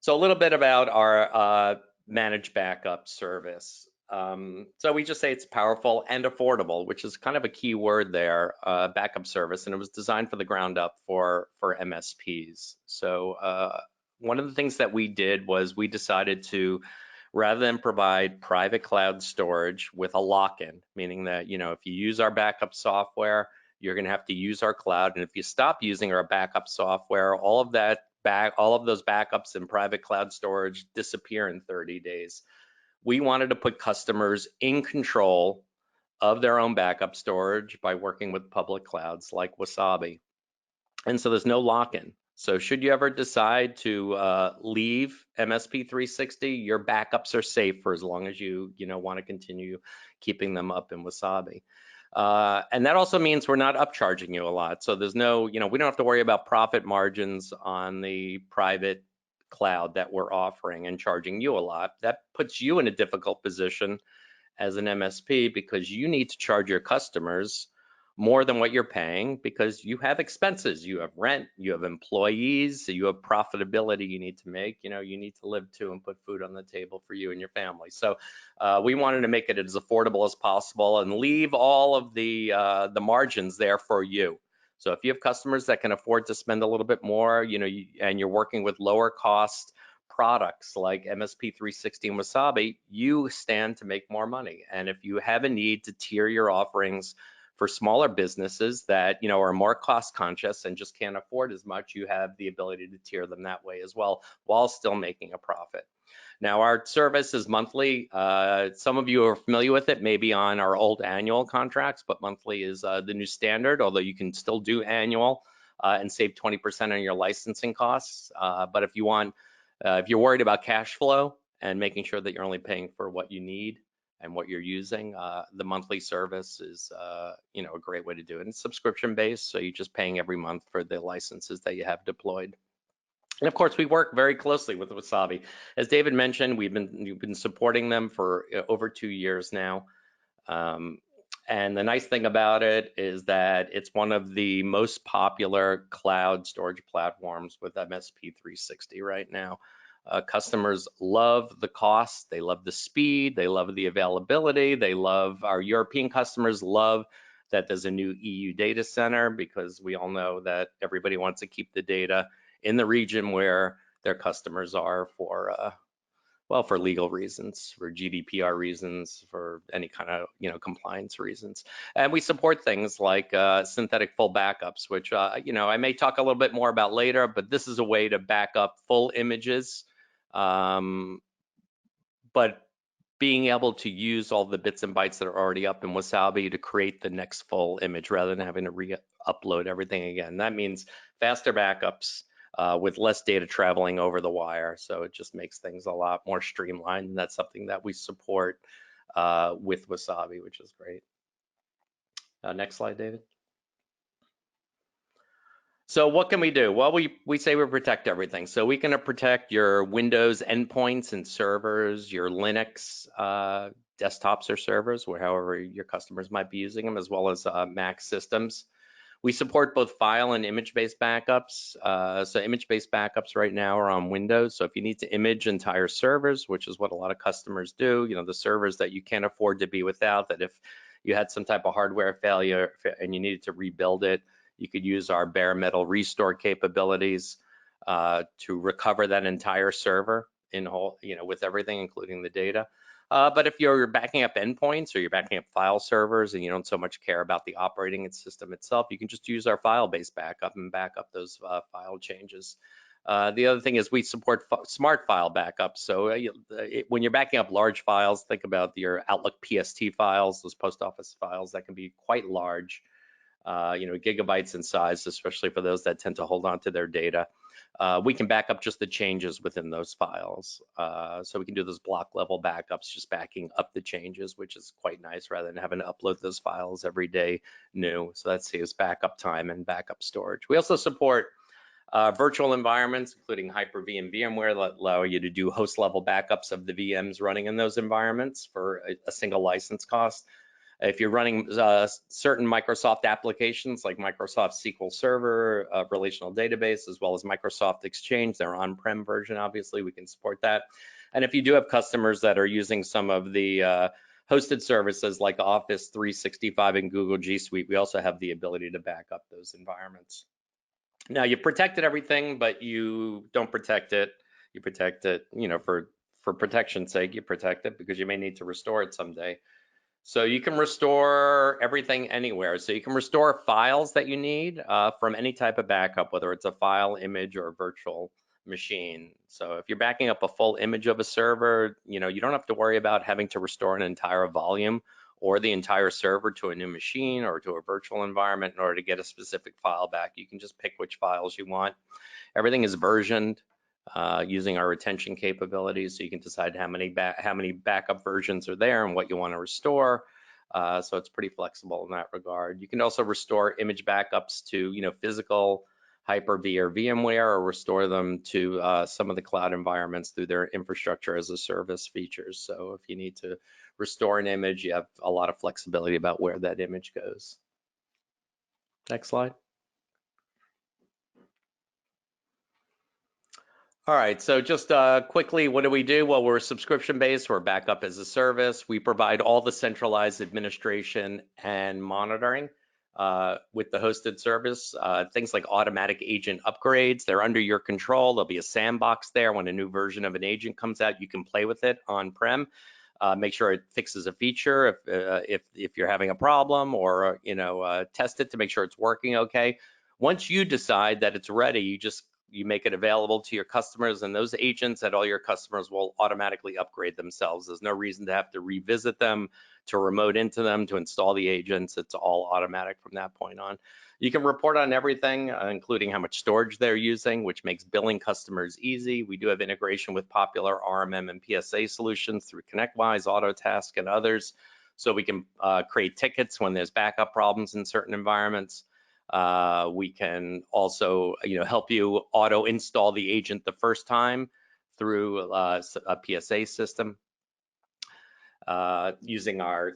So a little bit about our managed backup service. So we just say it's powerful and affordable, which is kind of a key word there, backup service, and it was designed for the ground up for MSPs. So one of the things that we did was we decided to, rather than provide private cloud storage with a lock-in, meaning that, if you use our backup software, you're going to have to use our cloud, and if you stop using our backup software, all of those backups in private cloud storage disappear in 30 days. We wanted to put customers in control of their own backup storage by working with public clouds like Wasabi. And so there's no lock-in. So should you ever decide to leave MSP 360, your backups are safe for as long as you want to continue keeping them up in Wasabi. And that also means we're not upcharging you a lot. So there's no, we don't have to worry about profit margins on the private cloud that we're offering and charging you a lot. That puts you in a difficult position as an MSP because you need to charge your customers more than what you're paying because you have expenses, you have rent, you have employees, you have profitability you need to make. You need to live too and put food on the table for you and your family. So we wanted to make it as affordable as possible and leave all of the margins there for you. So if you have customers that can afford to spend a little bit more, and you're working with lower cost products like MSP 360 and Wasabi, you stand to make more money. And if you have a need to tier your offerings for smaller businesses that are more cost conscious and just can't afford as much, you have the ability to tier them that way as well while still making a profit. Now our service is monthly. Some of you are familiar with it, maybe on our old annual contracts, but monthly is the new standard, although you can still do annual and save 20% on your licensing costs. But if you're worried about cash flow and making sure that you're only paying for what you need and what you're using, the monthly service is a great way to do it. And it's subscription based, so you're just paying every month for the licenses that you have deployed. And of course, we work very closely with Wasabi. As David mentioned, we've been supporting them for over 2 years now. And the nice thing about it is that it's one of the most popular cloud storage platforms with MSP 360 right now. Customers love the cost, they love the speed, they love the availability, our European customers love that there's a new EU data center because we all know that everybody wants to keep the data in the region where their customers are for legal reasons, for GDPR reasons, for any kind of compliance reasons. And we support things like synthetic full backups, which I may talk a little bit more about later, but this is a way to back up full images, but being able to use all the bits and bytes that are already up in Wasabi to create the next full image rather than having to re-upload everything again. That means faster backups, with less data traveling over the wire. So it just makes things a lot more streamlined. And that's something that we support with Wasabi, which is great. Next slide, David. So what can we do? Well, we say we protect everything. So we can protect your Windows endpoints and servers, your Linux desktops or servers, however your customers might be using them, as well as Mac systems. We support both file and image-based backups. So image-based backups right now are on Windows. So if you need to image entire servers, which is what a lot of customers do, the servers that you can't afford to be without, that if you had some type of hardware failure and you needed to rebuild it, you could use our bare metal restore capabilities to recover that entire server in whole, with everything, including the data. But if you're backing up endpoints or you're backing up file servers and you don't so much care about the operating system itself, you can just use our file-based backup and back up those file changes. The other thing is we support smart file backups. So when you're backing up large files, think about your Outlook PST files, those post office files that can be quite large, gigabytes in size, especially for those that tend to hold on to their data. we can back up just the changes within those files. So we can do those block level backups, just backing up the changes, which is quite nice rather than having to upload those files every day new. So that saves backup time and backup storage. We also support virtual environments, including Hyper-V and VMware, that allow you to do host level backups of the VMs running in those environments for a single license cost. If you're running certain Microsoft applications like Microsoft SQL Server, relational database, as well as Microsoft Exchange, their on-prem version, obviously, we can support that. And if you do have customers that are using some of the hosted services like Office 365 and Google G Suite, we also have the ability to back up those environments. Now, you protected everything, but you don't protect it. You protect it, you know, for protection's sake, you protect it because you may need to restore it someday. So you can restore everything anywhere. So you can restore files that you need from any type of backup, whether it's a file, image, or a virtual machine. So if you're backing up a full image of a server, you know, you don't have to worry about having to restore an entire volume or the entire server to a new machine or to a virtual environment in order to get a specific file back. You can just pick which files you want. Everything is versioned using our retention capabilities, so you can decide how many backup versions are there and what you want to restore. So it's pretty flexible in that regard. You can also restore image backups to, you know, physical Hyper-V or VMware, or restore them to some of the cloud environments through their infrastructure as a service features. So if you need to restore an image, you have a lot of flexibility about where that image goes. Next slide. All right, so just quickly, what do we do? Well, we're subscription-based, we're backup as a service. We provide all the centralized administration and monitoring with the hosted service. Things like automatic agent upgrades, they're under your control. There'll be a sandbox there. When a new version of an agent comes out, you can play with it on-prem. Make sure it fixes a feature if you're having a problem, or test it to make sure it's working okay. Once you decide that it's ready, you make it available to your customers, and those agents at all your customers will automatically upgrade themselves. There's no reason to have to revisit them, to remote into them, to install the agents. It's all automatic from that point on. You can report on everything, including how much storage they're using, which makes billing customers easy. We do have integration with popular RMM and PSA solutions through ConnectWise, Autotask, and others. So we can create tickets when there's backup problems in certain environments. We can also, help you auto install the agent the first time through a PSA system using our,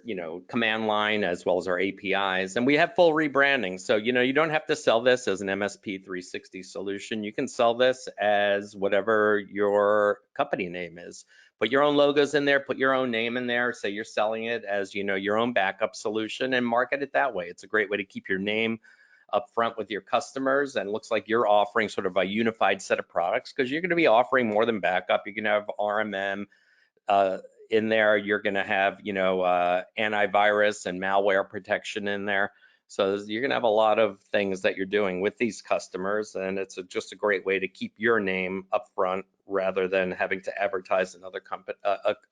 command line as well as our APIs. And we have full rebranding. So, you don't have to sell this as an MSP 360 solution. You can sell this as whatever your company name is. Put your own logos in there, put your own name in there, say you're selling it as, your own backup solution, and market it that way. It's a great way to keep your name up front with your customers, and looks like you're offering sort of a unified set of products, because you're going to be offering more than backup. You can have RMM in there. You're going to have antivirus and malware protection in there. So you're going to have a lot of things that you're doing with these customers, and it's just a great way to keep your name up front rather than having to advertise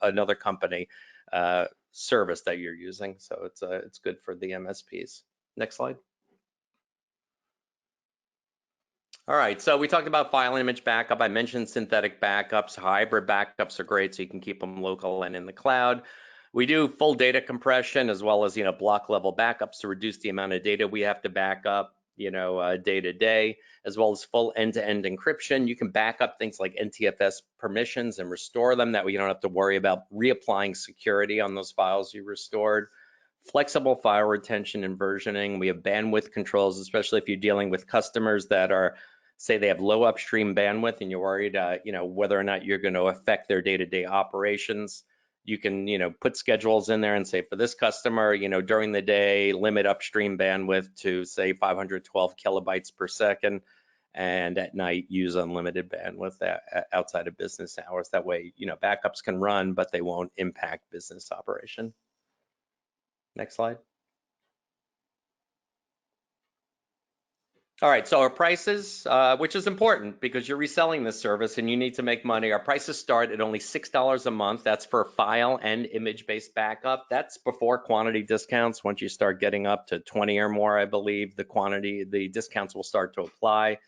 another company service that you're using. So it's good for the MSPs. Next slide. All right, so we talked about file image backup. I mentioned synthetic backups. Hybrid backups are great, so you can keep them local and in the cloud. We do full data compression as well as block level backups to reduce the amount of data we have to back up day to day, as well as full end-to-end encryption. You can back up things like NTFS permissions and restore them. That way you don't have to worry about reapplying security on those files you restored. Flexible file retention and versioning. We have bandwidth controls, especially if you're dealing with customers that are, say they have low upstream bandwidth and you're worried, whether or not you're going to affect their day-to-day operations. You can, put schedules in there and say, for this customer, during the day, limit upstream bandwidth to, say, 512 kilobytes per second, and at night use unlimited bandwidth outside of business hours. That way, backups can run, but they won't impact business operation. Next slide. All right, so our prices, which is important because you're reselling this service and you need to make money. Our prices start at only $6 a month. That's for file and image-based backup. That's before quantity discounts. Once you start getting up to 20 or more, I believe, the discounts will start to apply.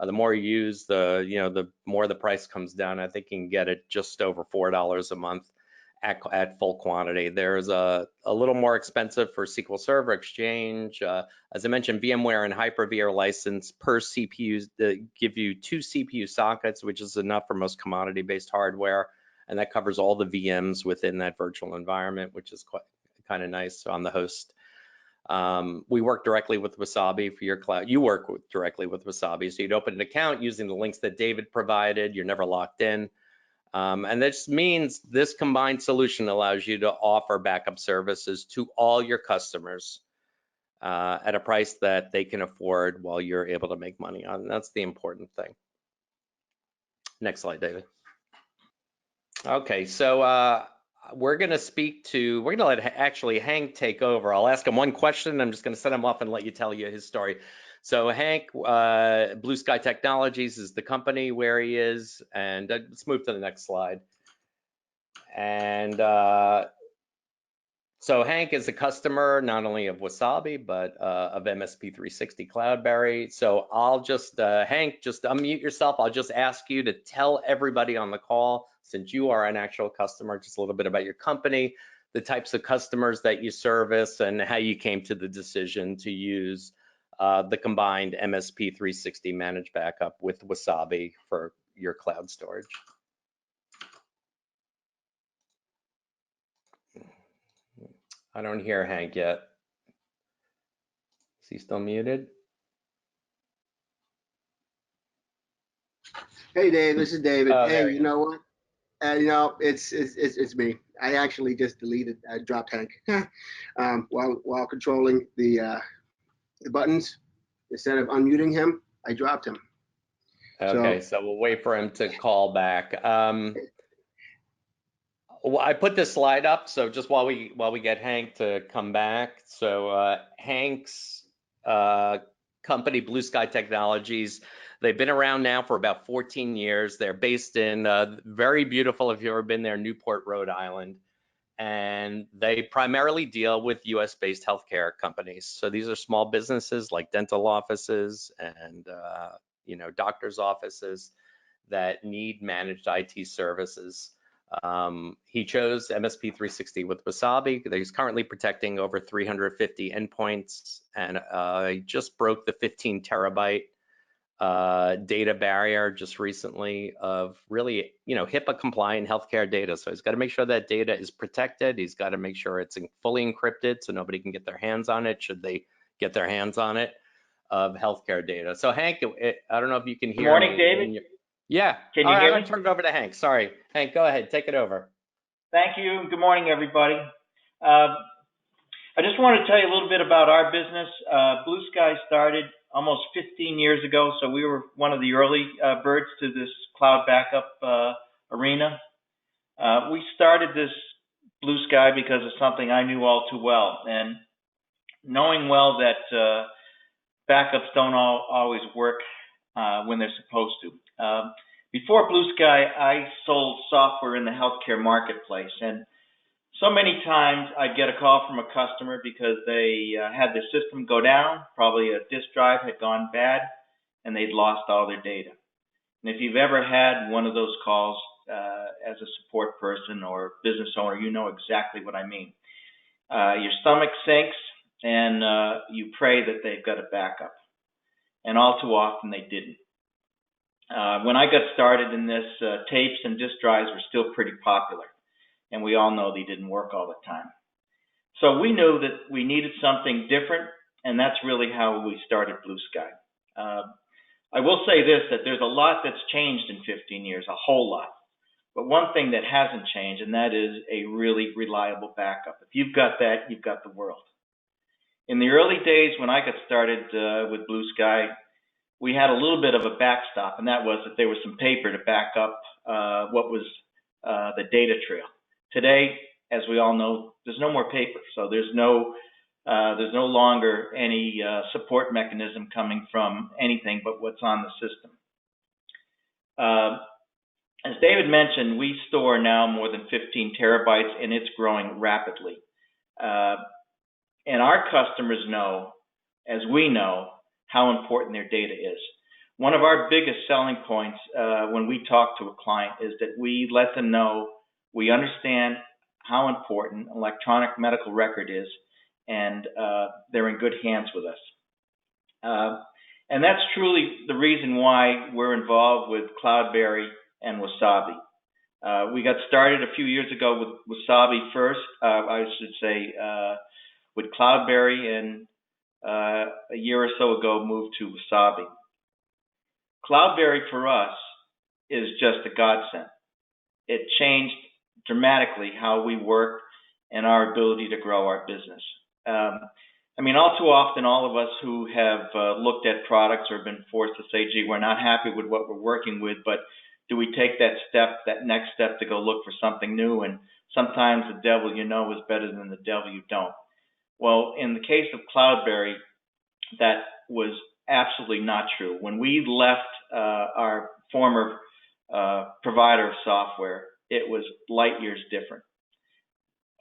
The more you use, the more the price comes down. I think you can get it just over $4 a month at full quantity. There's a little more expensive for SQL Server Exchange. As I mentioned, VMware and Hyper-V are licensed per CPU, give you 2 CPU sockets, which is enough for most commodity-based hardware. And that covers all the VMs within that virtual environment, which is quite kind of nice on the host. We work directly with Wasabi for your cloud. You work directly with Wasabi, so you'd open an account using the links that David provided. You're never locked in. And this means this combined solution allows you to offer backup services to all your customers at a price that they can afford while you're able to make money on. That's the important thing. Next slide, David. Okay, so we're going to let actually Hank take over. I'll ask him one question. I'm just going to set him up and let you tell you his story. So Hank, Blue Sky Technologies is the company where he is, and let's move to the next slide. And so Hank is a customer not only of Wasabi, but of MSP360 CloudBerry. So I'll just, Hank, just unmute yourself. I'll just ask you to tell everybody on the call, since you are an actual customer, just a little bit about your company, the types of customers that you service, and how you came to the decision to use the combined MSP360 managed backup with Wasabi for your cloud storage. I don't hear Hank yet. Is he still muted? Hey, Dave, this is David. Oh, hey, you know what? It's me. I actually just dropped Hank while controlling the buttons. Instead of unmuting him, I dropped him. Okay, so we'll wait for him to call back. Well, I put this slide up, so just while we get Hank to come back. So Hank's company, Blue Sky Technologies, they've been around now for about 14 years. They're based in very beautiful, if you've ever been there, Newport, Rhode Island. And they primarily deal with US-based healthcare companies. So these are small businesses like dental offices and doctors' offices that need managed IT services. He chose MSP360 with Wasabi. He's currently protecting over 350 endpoints, and he just broke the 15 terabyte data barrier just recently of really, HIPAA compliant healthcare data. So he's got to make sure that data is protected. He's got to make sure it's fully encrypted so nobody can get their hands on it, should they get their hands on it, of healthcare data. So Hank, I don't know if you can hear me. Good morning, David. Yeah. Can you hear me? I'm going to turn it over to Hank. Sorry. Hank, go ahead. Take it over. Thank you. Good morning, everybody. I just want to tell you a little bit about our business. Blue Sky started almost 15 years ago, so we were one of the early birds to this cloud backup arena. We started this Blue Sky because of something I knew all too well, and knowing well that backups don't always work when they're supposed to. Before Blue Sky, I sold software in the healthcare marketplace, and so many times I'd get a call from a customer because they had their system go down, probably a disk drive had gone bad, and they'd lost all their data. And if you've ever had one of those calls as a support person or business owner, you know exactly what I mean. Your stomach sinks, and you pray that they've got a backup. And all too often they didn't. When I got started in this, tapes and disk drives were still pretty popular, and we all know they didn't work all the time. So we knew that we needed something different, and that's really how we started Blue Sky. I will say this, that there's a lot that's changed in 15 years, a whole lot. But one thing that hasn't changed, and that is a really reliable backup. If you've got that, you've got the world. In the early days when I got started with Blue Sky, we had a little bit of a backstop, and that was that there was some paper to back up what was the data trail. Today, as we all know, there's no more paper, so there's no longer any support mechanism coming from anything but what's on the system. As David mentioned, we store now more than 15 terabytes, and it's growing rapidly. And our customers know, as we know, how important their data is. One of our biggest selling points when we talk to a client is that we let them know we understand how important electronic medical record is, and they're in good hands with us. And that's truly the reason why we're involved with CloudBerry and Wasabi. We got started a few years ago with Wasabi first, I should say, with CloudBerry, and a year or so ago moved to Wasabi. CloudBerry for us is just a godsend. It changed dramatically how we work and our ability to grow our business. I mean, all too often, all of us who have looked at products or been forced to say, gee, we're not happy with what we're working with, but do we take that step, that next step to go look for something new? And sometimes the devil you know is better than the devil you don't. Well, in the case of CloudBerry, that was absolutely not true. When we left our former provider of software, it was light years different.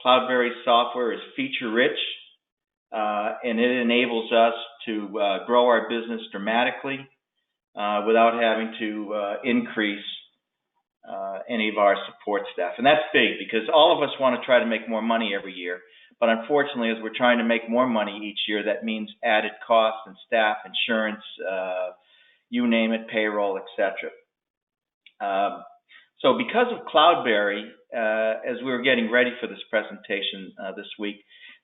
CloudBerry's software is feature-rich, and it enables us to grow our business dramatically without having to increase any of our support staff. And that's big, because all of us want to try to make more money every year. But unfortunately, as we're trying to make more money each year, that means added costs and staff, insurance, you name it, payroll, etc. So because of CloudBerry, as we were getting ready for this presentation this week,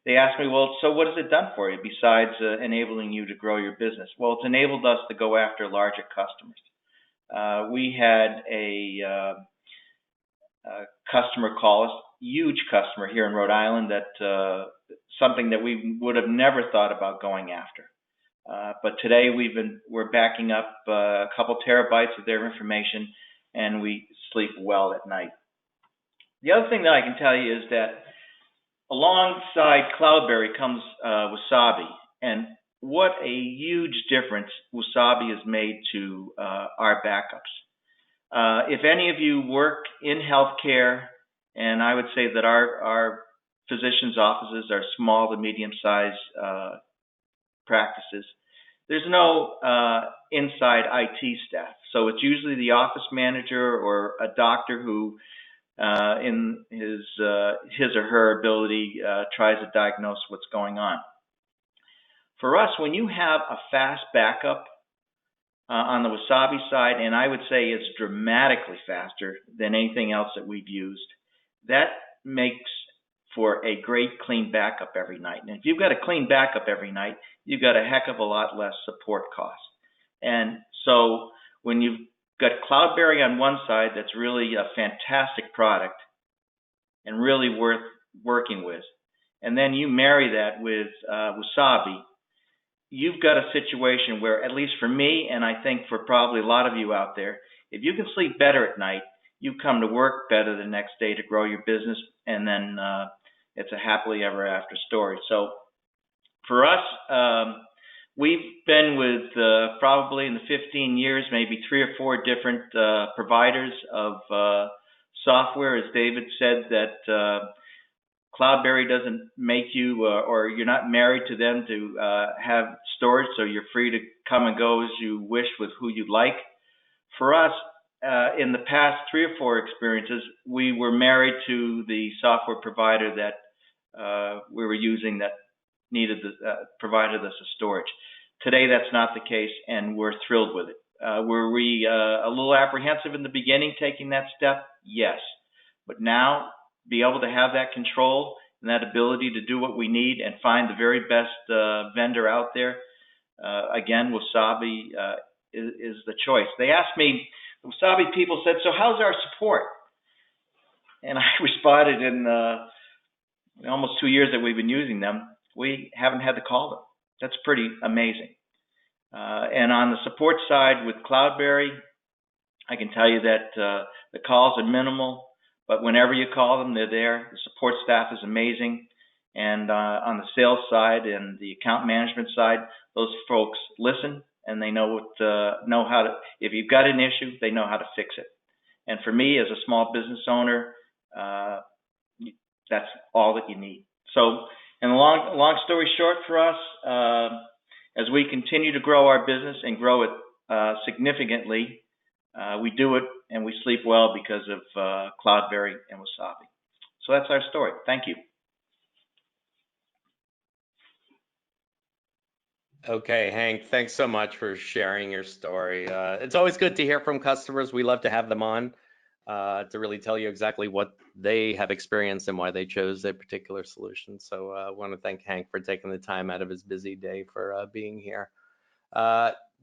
they asked me, well, so what has it done for you besides enabling you to grow your business? Well, it's enabled us to go after larger customers. We had a customer call us, huge customer here in Rhode Island, that something that we would have never thought about going after. But today we're backing up a couple terabytes of their information, and we sleep well at night. The other thing that I can tell you is that alongside CloudBerry comes Wasabi, and what a huge difference Wasabi has made to our backups. If any of you work in healthcare, and I would say that our physicians' offices are small to medium-sized practices, there's no inside IT staff. So it's usually the office manager or a doctor who, in his or her ability, tries to diagnose what's going on. For us, when you have a fast backup on the Wasabi side, and I would say it's dramatically faster than anything else that we've used, that makes for a great clean backup every night. And if you've got a clean backup every night, you've got a heck of a lot less support costs. And so when you've got CloudBerry on one side, that's really a fantastic product and really worth working with, and then you marry that with Wasabi, you've got a situation where, at least for me, and I think for probably a lot of you out there, if you can sleep better at night, you come to work better the next day to grow your business, and then it's a happily ever after story. So for us, we've been with probably in the 15 years, maybe 3 or 4 different providers of software. As David said, that CloudBerry doesn't make you, or you're not married to them to have storage, so you're free to come and go as you wish with who you'd like. For us, in the past 3 or 4 experiences, we were married to the software provider that we were using that provided us a storage. Today, that's not the case, and we're thrilled with it. Were we a little apprehensive in the beginning taking that step? Yes. But now, be able to have that control and that ability to do what we need and find the very best vendor out there, again, Wasabi is the choice. They asked me, the Wasabi people said, so how's our support? And I responded, in almost 2 years that we've been using them, we haven't had to call them. That's pretty amazing. And on the support side with CloudBerry, I can tell you that the calls are minimal, but whenever you call them, they're there. The support staff is amazing. And on the sales side and the account management side, those folks listen, and they know how to, if you've got an issue, they know how to fix it. And for me, as a small business owner, that's all that you need. So, and long story short for us, as we continue to grow our business and grow it significantly. We do it and we sleep well because of CloudBerry and Wasabi. So that's our story. Thank you. Okay, Hank, thanks so much for sharing your story. It's always good to hear from customers. We love to have them on to really tell you exactly what they have experienced and why they chose their particular solution. So I want to thank Hank for taking the time out of his busy day for being here.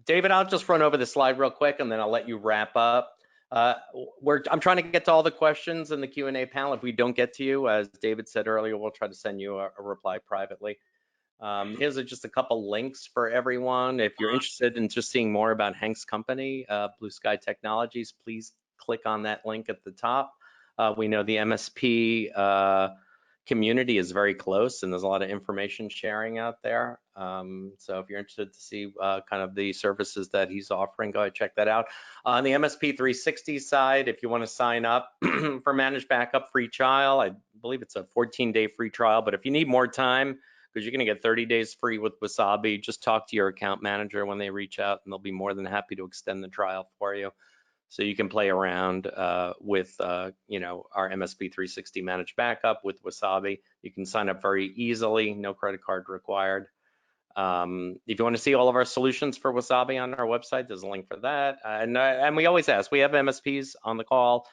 David, I'll just run over the slide real quick and then I'll let you wrap up. I'm trying to get to all the questions in the Q&A panel. If we don't get to you, as David said earlier, we'll try to send you a reply privately. Here's just a couple links for everyone. If you're interested in just seeing more about Hank's company, Blue Sky Technologies, please click on that link at the top. We know the MSP community is very close and there's a lot of information sharing out there. So if you're interested to see kind of the services that he's offering, go ahead and check that out. On the MSP 360 side, if you want to sign up for Managed Backup free trial, I believe it's a 14-day free trial, but if you need more time, because you're going to get 30 days free with Wasabi, just talk to your account manager when they reach out and they'll be more than happy to extend the trial for you. So you can play around with, you know, our MSP 360 Managed Backup with Wasabi. You can sign up very easily, no credit card required. If you want to see all of our solutions for Wasabi on our website, there's a link for that. And we always ask, we have MSPs on the call.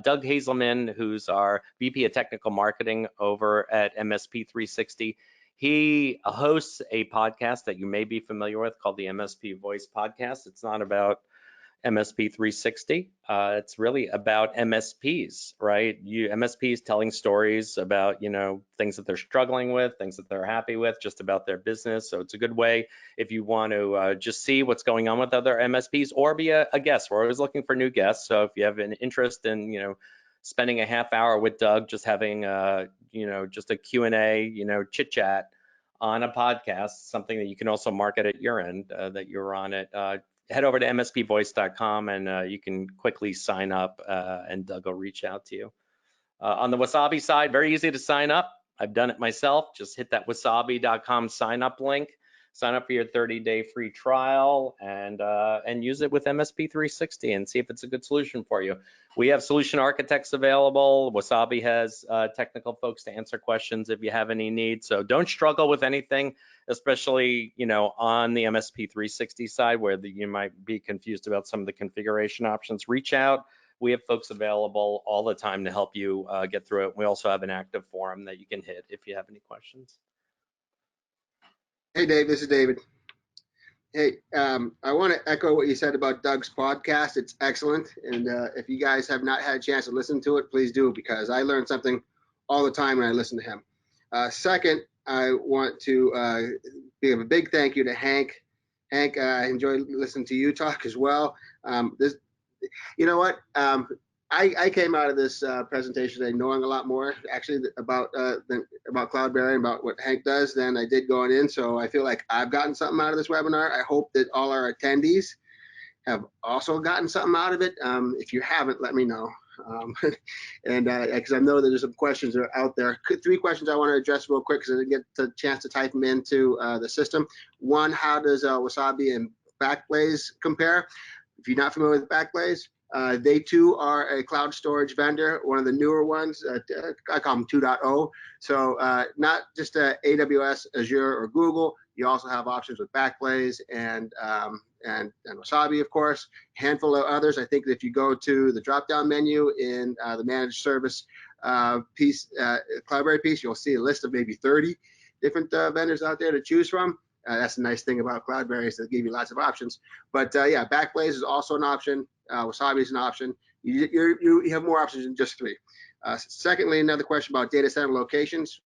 Doug Hazelman, who's our VP of Technical Marketing over at MSP 360, he hosts a podcast that you may be familiar with called the MSP Voice Podcast. It's not about MSP 360. It's really about MSPs, right? MSPs telling stories about, you know, things that they're struggling with, things that they're happy with, just about their business. So it's a good way if you want to just see what's going on with other MSPs or be a guest. We're always looking for new guests. So if you have an interest in, you know, spending a half hour with Doug, just having, you know, just a Q&A, you know, chit chat on a podcast, something that you can also market at your end that you're on it. Head over to mspvoice.com and you can quickly sign up and Doug will reach out to you. On the Wasabi side, very easy to sign up. I've done it myself. Just hit that wasabi.com sign up link. Sign up for your 30-day free trial and use it with MSP 360 and see if it's a good solution for you. We have solution architects available. Wasabi has technical folks to answer questions if you have any needs. So don't struggle with anything, especially, you know, on the MSP 360 side where you might be confused about some of the configuration options. Reach out. We have folks available all the time to help you get through it. We also have an active forum that you can hit if you have any questions. Hey, Dave, this is David. Hey, I want to echo what you said about Doug's podcast. It's excellent. And if you guys have not had a chance to listen to it, please do, because I learn something all the time when I listen to him. Second, I want to give a big thank you to Hank. Hank, I enjoyed listening to you talk as well. You know what? I came out of this presentation today knowing a lot more actually about CloudBerry and about what Hank does than I did going in. So I feel like I've gotten something out of this webinar. I hope that all our attendees have also gotten something out of it. If you haven't, let me know. And because I know that there's some questions that are out there. 3 questions I want to address real quick because I didn't get the chance to type them into the system. One, how does Wasabi and Backblaze compare? If you're not familiar with Backblaze, they too are a cloud storage vendor, one of the newer ones. I call them 2.0. So not just AWS, Azure, or Google. You also have options with Backblaze and Wasabi, of course. A handful of others. I think that if you go to the drop-down menu in the managed service piece, CloudBerry piece, you'll see a list of maybe 30 different vendors out there to choose from. That's the nice thing about CloudBerry is they give you lots of options. But yeah, Backblaze is also an option. Wasabi is an option. You have more options than just 3. Secondly, another question about data center locations.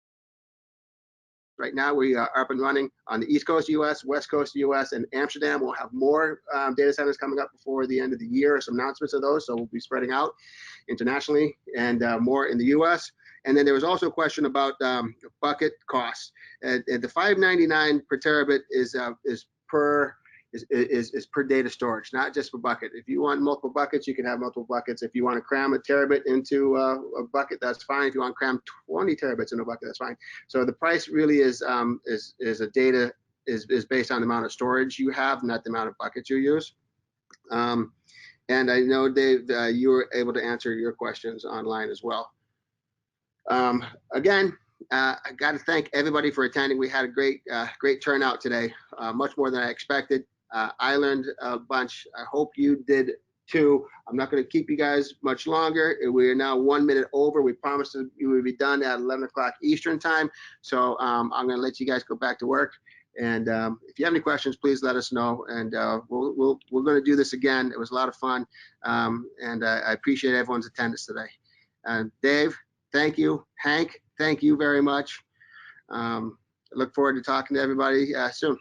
Right now, we are up and running on the East Coast US, West Coast US, and Amsterdam. We'll have more data centers coming up before the end of the year, some announcements of those. So we'll be spreading out internationally and more in the US. And then there was also a question about bucket costs. The $5.99 per terabit is per data storage, not just for bucket. If you want multiple buckets, you can have multiple buckets. If you want to cram a terabit into a bucket, that's fine. If you want to cram 20 terabits in a bucket, that's fine. So the price really is based on the amount of storage you have, not the amount of buckets you use. And I know, Dave, you were able to answer your questions online as well. Again, I got to thank everybody for attending. We had a great turnout today, much more than I expected. I learned a bunch. I hope you did too. I'm not going to keep you guys much longer. We are now 1 minute over. We promised we would be done at 11 o'clock Eastern time. So I'm going to let you guys go back to work. And if you have any questions, please let us know. And we're going to do this again. It was a lot of fun. And I appreciate everyone's attendance today. Dave, thank you. Hank, thank you very much. I look forward to talking to everybody soon.